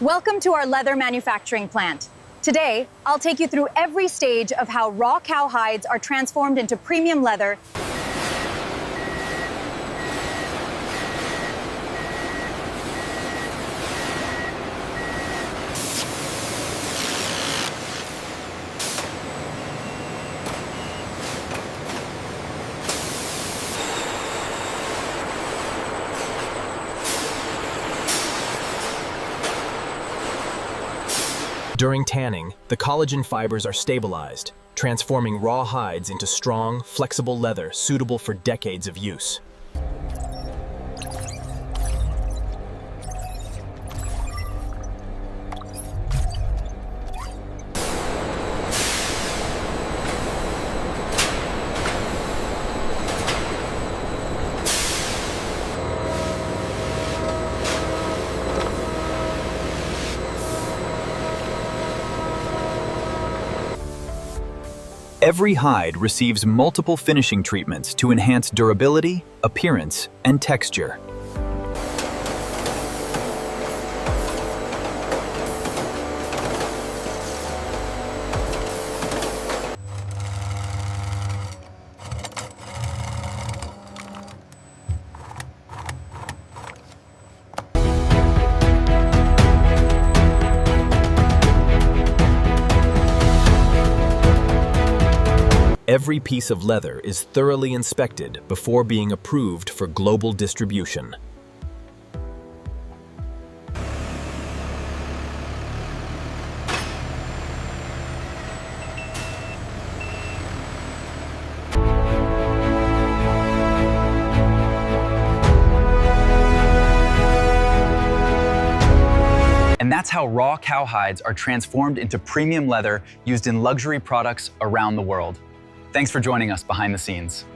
Welcome to our leather manufacturing plant. Today, I'll take you through every stage of how raw cow hides are transformed into premium leather. During tanning, the collagen fibers are stabilized, transforming raw hides into strong, flexible leather suitable for decades of use. Every hide receives multiple finishing treatments to enhance durability, appearance, and texture. Every piece of leather is thoroughly inspected before being approved for global distribution. And that's how raw cow hides are transformed into premium leather used in luxury products around the world. Thanks for joining us behind the scenes.